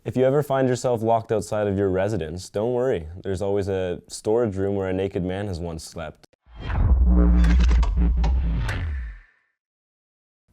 If you ever find yourself locked outside of your residence, don't worry. There's always a storage room where a naked man has once slept.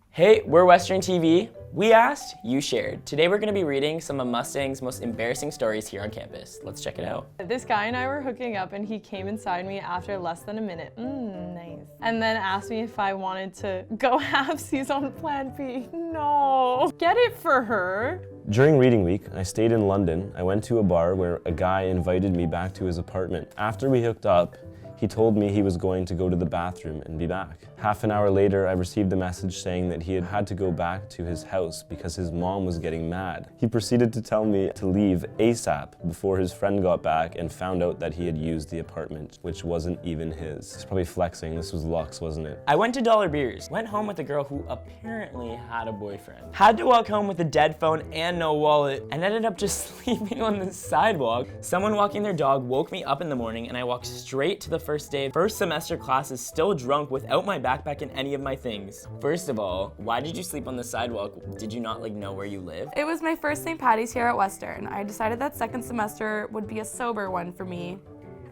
Hey, we're Western TV. We asked, you shared. Today we're gonna be reading some of Mustang's most embarrassing stories here on campus. Let's check it out. This guy and I were hooking up and he came inside me after less than a minute. Nice. And then asked me if I wanted to go halfsies on Plan B. No. Get it for her. During reading week, I stayed in London. I went to a bar where a guy invited me back to his apartment. After we hooked up, he told me he was going to go to the bathroom and be back. Half an hour later, I received a message saying that he had to go back to his house because his mom was getting mad. He proceeded to tell me to leave ASAP before his friend got back and found out that he had used the apartment, which wasn't even his. He's probably flexing. This was Lux, wasn't it? I went to Dollar Beers, went home with a girl who apparently had a boyfriend. Had to walk home with a dead phone and no wallet, and ended up just sleeping on the sidewalk. Someone walking their dog woke me up in the morning and I walked straight to the first day of first semester classes, still drunk without my backpack and any of my things. First of all, why did you sleep on the sidewalk? Did you not know where you live? It was my first St. Patty's here at Western. I decided that second semester would be a sober one for me.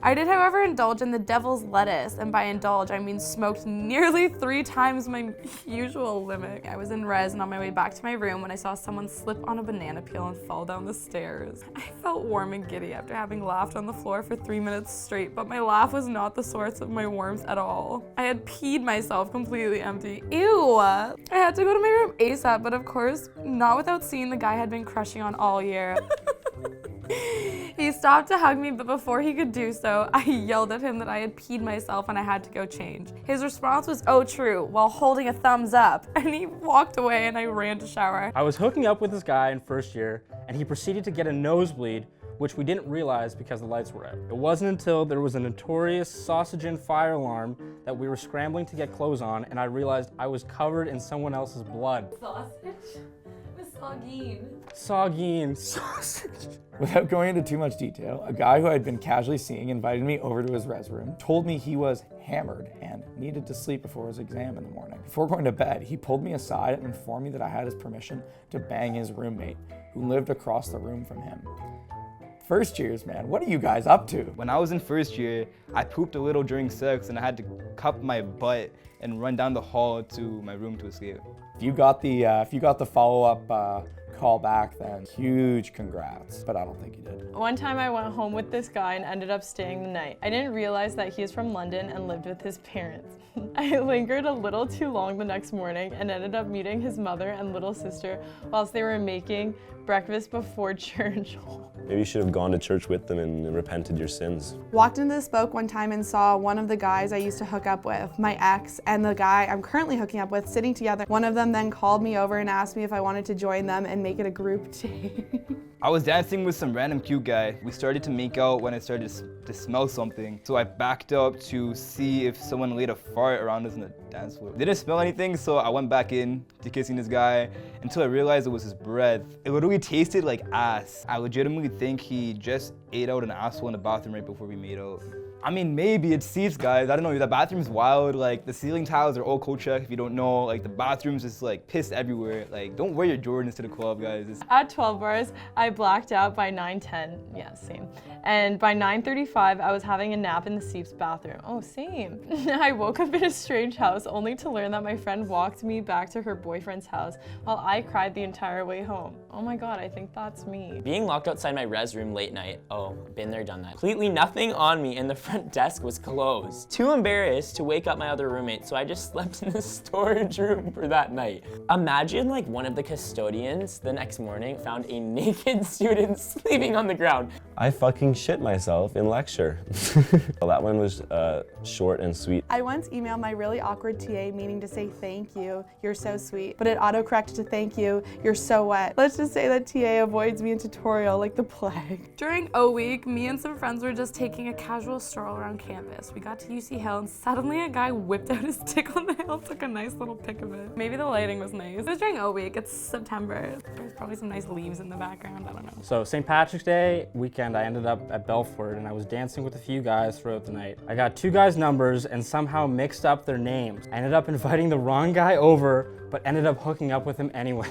I did, however, indulge in the devil's lettuce, and by indulge, I mean smoked nearly 3 times my usual limit. I was in res and on my way back to my room when I saw someone slip on a banana peel and fall down the stairs. I felt warm and giddy after having laughed on the floor for 3 minutes straight, but my laugh was not the source of my warmth at all. I had peed myself completely empty. Ew! I had to go to my room ASAP, but of course, not without seeing the guy I had been crushing on all year. He stopped to hug me, but before he could do so, I yelled at him that I had peed myself and I had to go change. His response was, "Oh, true," while holding a thumbs up, and he walked away and I ran to shower. I was hooking up with this guy in first year, and he proceeded to get a nosebleed, which we didn't realize because the lights were out. It wasn't until there was a notorious sausage and fire alarm that we were scrambling to get clothes on, and I realized I was covered in someone else's blood. Sausage? Misogyne. Sogine, sausage. Without going into too much detail, a guy who I'd been casually seeing invited me over to his res room, told me he was hammered and needed to sleep before his exam in the morning. Before going to bed, he pulled me aside and informed me that I had his permission to bang his roommate, who lived across the room from him. First years, man, what are you guys up to? When I was in first year, I pooped a little during sex and I had to cup my butt and run down the hall to my room to escape. If you got the follow-up call back, then huge congrats, but I don't think you did. One time I went home with this guy and ended up staying the night. I didn't realize that he is from London and lived with his parents. I lingered a little too long the next morning and ended up meeting his mother and little sister whilst they were making breakfast before church. Maybe you should have gone to church with them and repented your sins. Walked into the spoke one time and saw one of the guys I used to hook up with, my ex, and the guy I'm currently hooking up with sitting together. One of them then called me over and asked me if I wanted to join them and make it a group date. I was dancing with some random cute guy. We started to make out when I started to smell something. So I backed up to see if someone laid a fart around us in the dance floor. Didn't smell anything, so I went back in to kissing this guy until I realized it was his breath. It literally tasted like ass. I legitimately think he just ate out an asshole in the bathroom right before we made out. I mean, maybe it's seats, guys. I don't know, the bathroom's wild. Like, the ceiling tiles are all cold check if you don't know. Like, the bathroom's just like piss everywhere. Like, don't wear your Jordans to the club, guys. At 12 bars, I blacked out by 9:10. Yeah, same. And by 9:35, I was having a nap in the Seeps bathroom. Oh, same. I woke up in a strange house only to learn that my friend walked me back to her boyfriend's house while I cried the entire way home. Oh my God, I think that's me. Being locked outside my res room late night. Oh, been there, done that. Completely nothing on me and the front desk was closed. Too embarrassed to wake up my other roommate, so I just slept in the storage room for that night. Imagine one of the custodians the next morning found a naked student sleeping on the ground. I fucking shit myself in lecture. Well, that one was short and sweet. I once emailed my really awkward TA meaning to say thank you, you're so sweet, but it autocorrected to thank you, you're so wet. Let's just say that TA avoids me in tutorial like the plague. During O week, me and some friends were just taking a casual stroll around campus. We got to UC Hill and suddenly a guy whipped out his dick on the hill and took a nice little pic of it. Maybe the lighting was nice. It was during O week, it's September. There's probably some nice leaves in the background, I don't know. So St. Patrick's Day weekend, I ended up at Belfort and I was dancing with a few guys throughout the night. I got 2 guys' numbers and somehow mixed up their names. I ended up inviting the wrong guy over, but ended up hooking up with him anyway.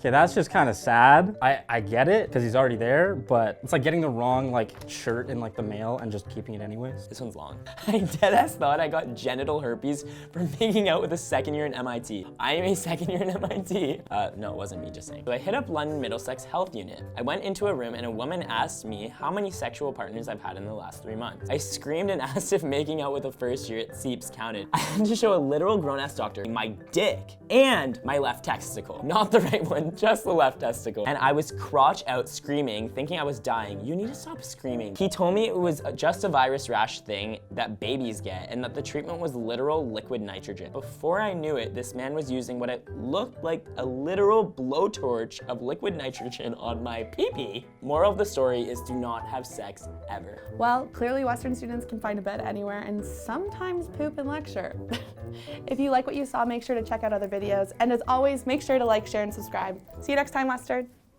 Okay, that's just kind of sad. I get it, because he's already there, but it's like getting the wrong like shirt in like the mail and just keeping it anyways. This one's long. I deadass thought I got genital herpes from making out with a second year in MIT. I am a second year in MIT. No, it wasn't me, just saying. So I hit up London Middlesex Health Unit. I went into a room and a woman asked me how many sexual partners I've had in the last 3 months. I screamed and asked if making out with a first year at SEEPs counted. I had to show a literal grown-ass doctor my dick and my left testicle. Not the right one, just the left testicle. And I was crotch out screaming, thinking I was dying. You need to stop screaming. He told me it was just a virus rash thing that babies get and that the treatment was literal liquid nitrogen. Before I knew it, this man was using what it looked like a literal blowtorch of liquid nitrogen on my pee-pee. Moral of the story is do not have sex ever. Well, clearly Western students can find a bed anywhere and sometimes poop in lecture. If you like what you saw, make sure to check out other videos. And as always, make sure to like, share, and subscribe. See you next time, Western.